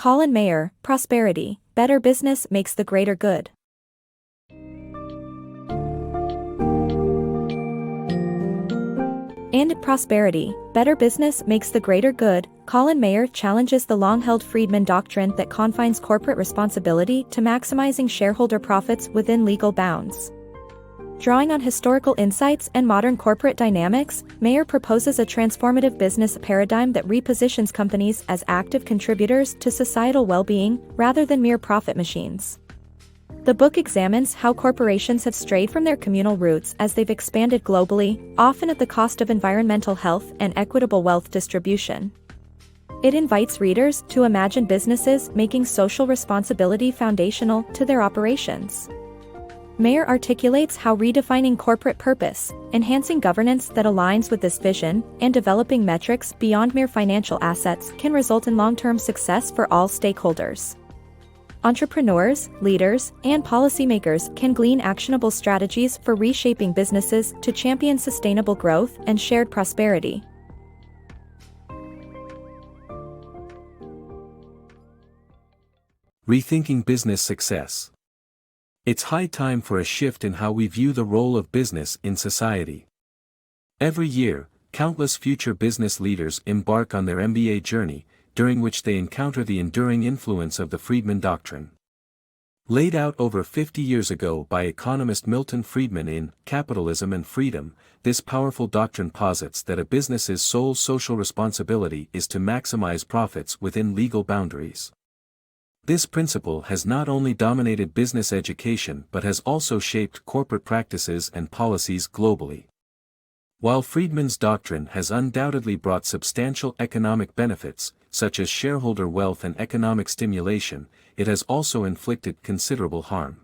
Colin Mayer, Prosperity, Better Business Makes the Greater Good. In Prosperity, Better Business Makes the Greater Good, Colin Mayer challenges the long-held Friedman doctrine that confines corporate responsibility to maximizing shareholder profits within legal bounds. Drawing on historical insights and modern corporate dynamics, Mayer proposes a transformative business paradigm that repositions companies as active contributors to societal well-being rather than mere profit machines. The book examines how corporations have strayed from their communal roots as they've expanded globally, often at the cost of environmental health and equitable wealth distribution. It invites readers to imagine businesses making social responsibility foundational to their operations. Mayer articulates how redefining corporate purpose, enhancing governance that aligns with this vision, and developing metrics beyond mere financial assets can result in long-term success for all stakeholders. Entrepreneurs, leaders, and policymakers can glean actionable strategies for reshaping businesses to champion sustainable growth and shared prosperity. Rethinking business success. It's high time for a shift in how we view the role of business in society. Every year, countless future business leaders embark on their MBA journey, during which they encounter the enduring influence of the Friedman doctrine. Laid out over 50 years ago by economist Milton Friedman in Capitalism and Freedom, this powerful doctrine posits that a business's sole social responsibility is to maximize profits within legal boundaries. This principle has not only dominated business education but has also shaped corporate practices and policies globally. While Friedman's doctrine has undoubtedly brought substantial economic benefits, such as shareholder wealth and economic stimulation, it has also inflicted considerable harm.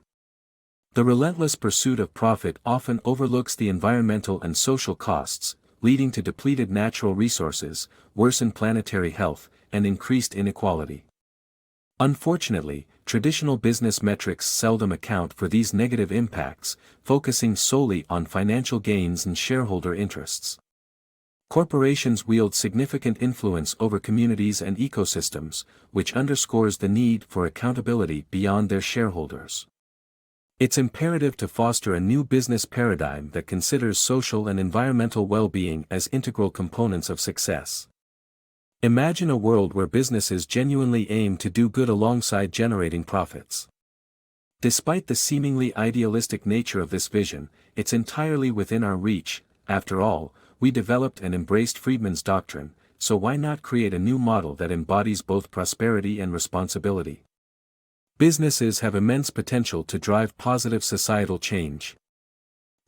The relentless pursuit of profit often overlooks the environmental and social costs, leading to depleted natural resources, worsened planetary health, and increased inequality. Unfortunately, traditional business metrics seldom account for these negative impacts, focusing solely on financial gains and shareholder interests. Corporations wield significant influence over communities and ecosystems, which underscores the need for accountability beyond their shareholders. It's imperative to foster a new business paradigm that considers social and environmental well-being as integral components of success. Imagine a world where businesses genuinely aim to do good alongside generating profits. Despite the seemingly idealistic nature of this vision, it's entirely within our reach. After all, we developed and embraced Friedman's doctrine, so why not create a new model that embodies both prosperity and responsibility? Businesses have immense potential to drive positive societal change.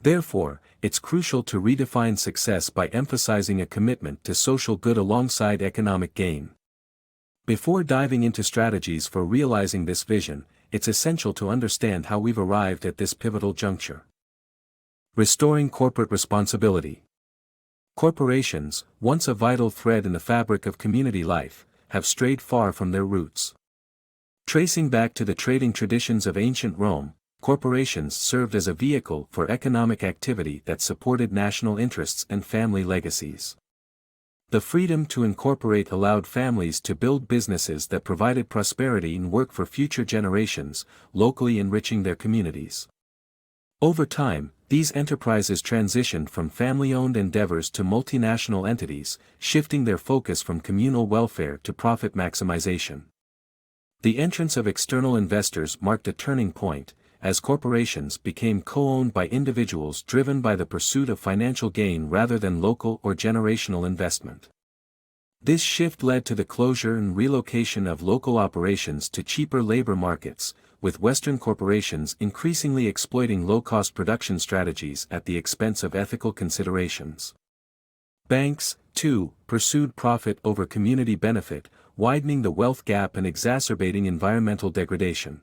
Therefore, it's crucial to redefine success by emphasizing a commitment to social good alongside economic gain. Before diving into strategies for realizing this vision, it's essential to understand how we've arrived at this pivotal juncture. Restoring corporate responsibility. Corporations, once a vital thread in the fabric of community life, have strayed far from their roots. Tracing back to the trading traditions of ancient Rome, corporations served as a vehicle for economic activity that supported national interests and family legacies. The freedom to incorporate allowed families to build businesses that provided prosperity and work for future generations, locally enriching their communities. Over time, these enterprises transitioned from family-owned endeavors to multinational entities, shifting their focus from communal welfare to profit maximization. The entrance of external investors marked a turning point, as corporations became co-owned by individuals driven by the pursuit of financial gain rather than local or generational investment. This shift led to the closure and relocation of local operations to cheaper labor markets, with Western corporations increasingly exploiting low-cost production strategies at the expense of ethical considerations. Banks, too, pursued profit over community benefit, widening the wealth gap and exacerbating environmental degradation.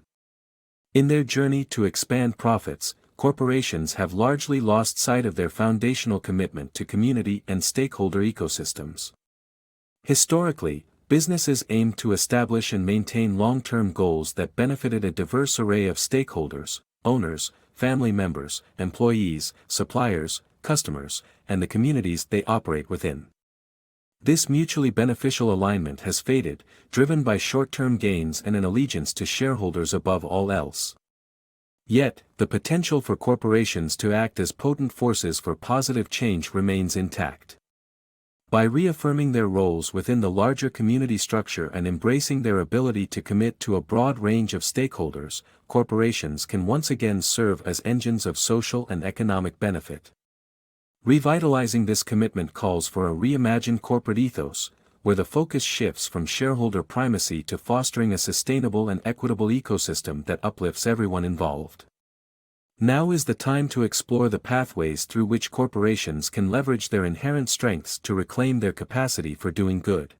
In their journey to expand profits, corporations have largely lost sight of their foundational commitment to community and stakeholder ecosystems. Historically, businesses aimed to establish and maintain long-term goals that benefited a diverse array of stakeholders, owners, family members, employees, suppliers, customers, and the communities they operate within. This mutually beneficial alignment has faded, driven by short-term gains and an allegiance to shareholders above all else. Yet, the potential for corporations to act as potent forces for positive change remains intact. By reaffirming their roles within the larger community structure and embracing their ability to commit to a broad range of stakeholders, corporations can once again serve as engines of social and economic benefit. Revitalizing this commitment calls for a reimagined corporate ethos, where the focus shifts from shareholder primacy to fostering a sustainable and equitable ecosystem that uplifts everyone involved. Now is the time to explore the pathways through which corporations can leverage their inherent strengths to reclaim their capacity for doing good.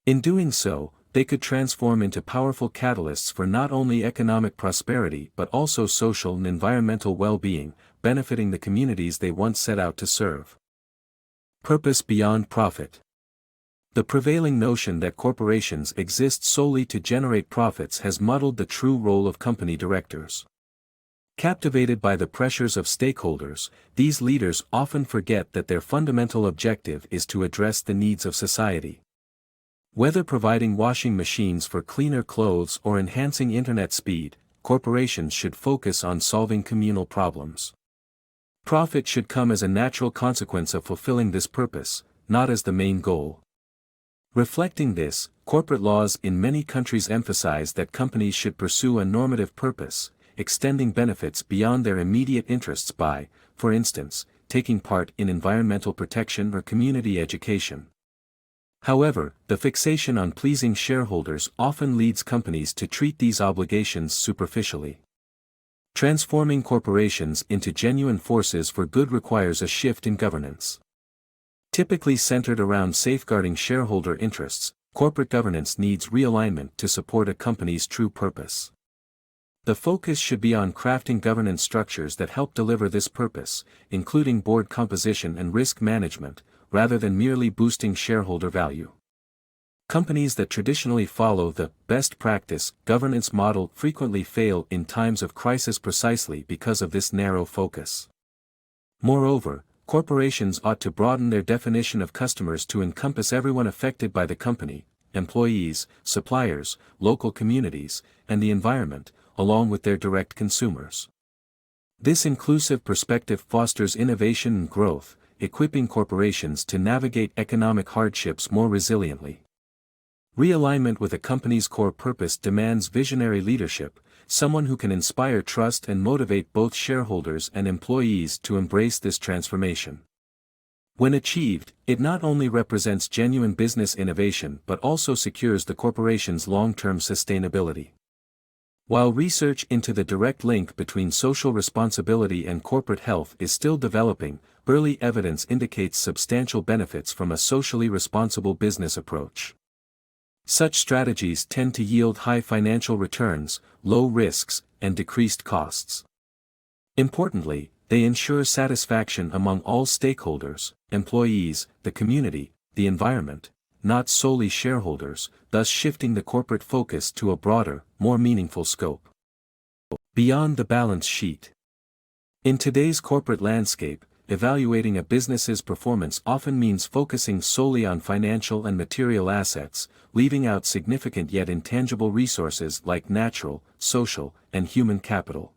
In doing so, they could transform into powerful catalysts for not only economic prosperity but also social and environmental well-being, benefiting the communities they once set out to serve. Purpose beyond profit. The prevailing notion that corporations exist solely to generate profits has muddled the true role of company directors. Captivated by the pressures of stakeholders, these leaders often forget that their fundamental objective is to address the needs of society. Whether providing washing machines for cleaner clothes or enhancing internet speed, corporations should focus on solving communal problems. Profit should come as a natural consequence of fulfilling this purpose, not as the main goal. Reflecting this, corporate laws in many countries emphasize that companies should pursue a normative purpose, extending benefits beyond their immediate interests by, for instance, taking part in environmental protection or community education. However, the fixation on pleasing shareholders often leads companies to treat these obligations superficially. Transforming corporations into genuine forces for good requires a shift in governance. Typically centered around safeguarding shareholder interests, corporate governance needs realignment to support a company's true purpose. The focus should be on crafting governance structures that help deliver this purpose, including board composition and risk management, rather than merely boosting shareholder value. Companies that traditionally follow the best practice governance model frequently fail in times of crisis precisely because of this narrow focus. Moreover, corporations ought to broaden their definition of customers to encompass everyone affected by the company, employees, suppliers, local communities, and the environment, along with their direct consumers. This inclusive perspective fosters innovation and growth, equipping corporations to navigate economic hardships more resiliently. Realignment with a company's core purpose demands visionary leadership, someone who can inspire trust and motivate both shareholders and employees to embrace this transformation. When achieved, it not only represents genuine business innovation but also secures the corporation's long-term sustainability. While research into the direct link between social responsibility and corporate health is still developing, early evidence indicates substantial benefits from a socially responsible business approach. Such strategies tend to yield high financial returns, low risks, and decreased costs. Importantly, they ensure satisfaction among all stakeholders, employees, the community, the environment, not solely shareholders, thus shifting the corporate focus to a broader, more meaningful scope. Beyond the balance sheet. In today's corporate landscape, evaluating a business's performance often means focusing solely on financial and material assets, leaving out significant yet intangible resources like natural, social, and human capital.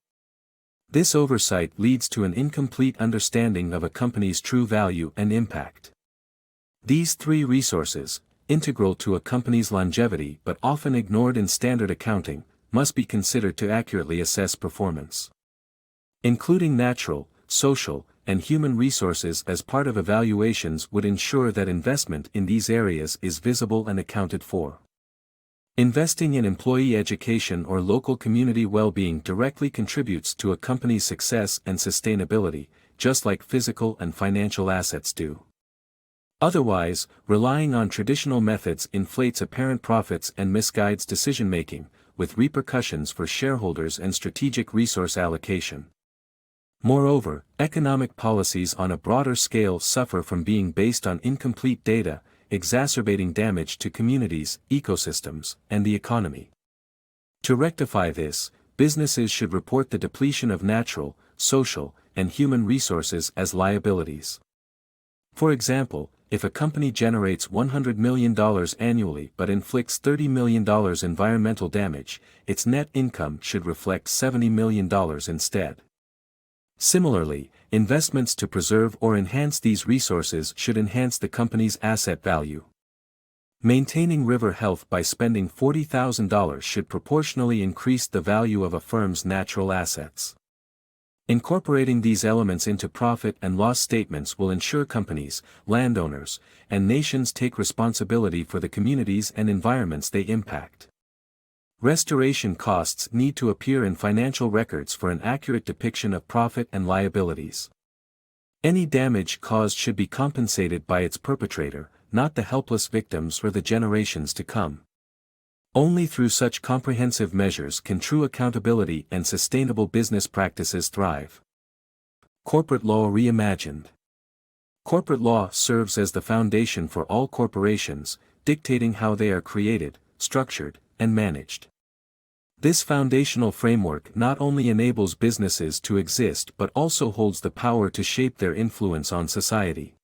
This oversight leads to an incomplete understanding of a company's true value and impact. These three resources, integral to a company's longevity but often ignored in standard accounting, must be considered to accurately assess performance. Including natural, social, and human resources as part of evaluations would ensure that investment in these areas is visible and accounted for. Investing in employee education or local community well-being directly contributes to a company's success and sustainability, just like physical and financial assets do. Otherwise, relying on traditional methods inflates apparent profits and misguides decision-making, with repercussions for shareholders and strategic resource allocation. Moreover, economic policies on a broader scale suffer from being based on incomplete data, exacerbating damage to communities, ecosystems, and the economy. To rectify this, businesses should report the depletion of natural, social, and human resources as liabilities. For example, if a company generates $100 million annually but inflicts $30 million environmental damage, its net income should reflect $70 million instead. Similarly, investments to preserve or enhance these resources should enhance the company's asset value. Maintaining river health by spending $40,000 should proportionally increase the value of a firm's natural assets. Incorporating these elements into profit and loss statements will ensure companies, landowners, and nations take responsibility for the communities and environments they impact. Restoration costs need to appear in financial records for an accurate depiction of profit and liabilities. Any damage caused should be compensated by its perpetrator, not the helpless victims or the generations to come. Only through such comprehensive measures can true accountability and sustainable business practices thrive. Corporate Law Reimagined. Corporate law serves as the foundation for all corporations, dictating how they are created, structured, and managed. This foundational framework not only enables businesses to exist but also holds the power to shape their influence on society.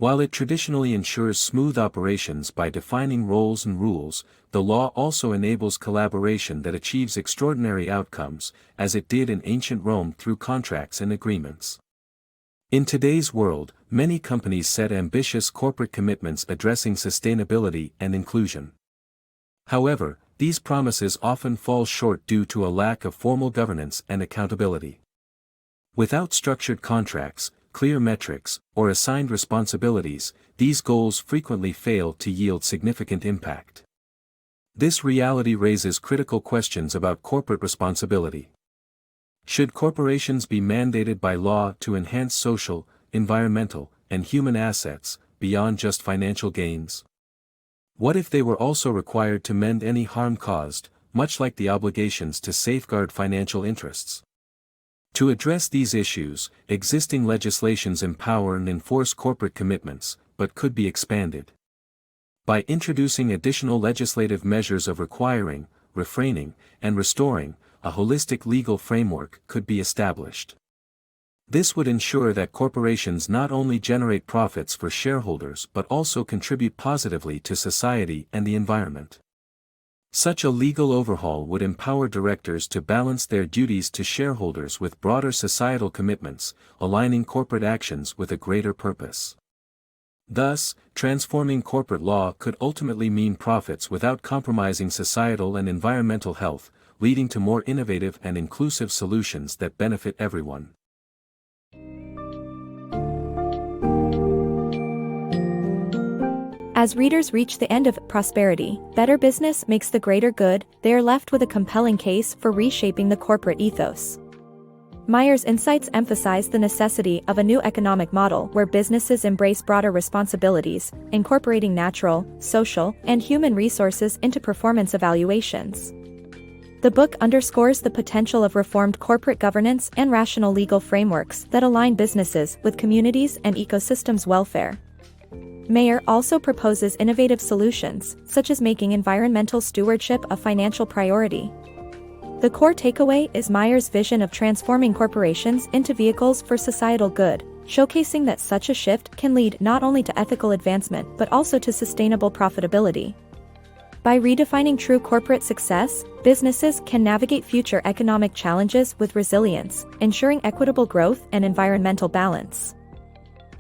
While it traditionally ensures smooth operations by defining roles and rules, the law also enables collaboration that achieves extraordinary outcomes, as it did in ancient Rome through contracts and agreements. In today's world, many companies set ambitious corporate commitments addressing sustainability and inclusion. However, these promises often fall short due to a lack of formal governance and accountability. Without structured contracts, clear metrics, or assigned responsibilities, these goals frequently fail to yield significant impact. This reality raises critical questions about corporate responsibility. Should corporations be mandated by law to enhance social, environmental, and human assets, beyond just financial gains? What if they were also required to mend any harm caused, much like the obligations to safeguard financial interests? To address these issues, existing legislations empower and enforce corporate commitments, but could be expanded. By introducing additional legislative measures of requiring, refraining, and restoring, a holistic legal framework could be established. This would ensure that corporations not only generate profits for shareholders but also contribute positively to society and the environment. Such a legal overhaul would empower directors to balance their duties to shareholders with broader societal commitments, aligning corporate actions with a greater purpose. Thus, transforming corporate law could ultimately mean profits without compromising societal and environmental health, leading to more innovative and inclusive solutions that benefit everyone. As readers reach the end of Prosperity, Better Business Makes the Greater Good, they are left with a compelling case for reshaping the corporate ethos. Mayer's insights emphasize the necessity of a new economic model where businesses embrace broader responsibilities, incorporating natural, social, and human resources into performance evaluations. The book underscores the potential of reformed corporate governance and rational legal frameworks that align businesses with communities and ecosystems' welfare. Mayer also proposes innovative solutions, such as making environmental stewardship a financial priority. The core takeaway is Mayer's vision of transforming corporations into vehicles for societal good, showcasing that such a shift can lead not only to ethical advancement but also to sustainable profitability. By redefining true corporate success, businesses can navigate future economic challenges with resilience, ensuring equitable growth and environmental balance.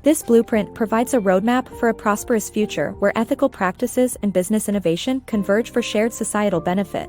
This blueprint provides a roadmap for a prosperous future where ethical practices and business innovation converge for shared societal benefit.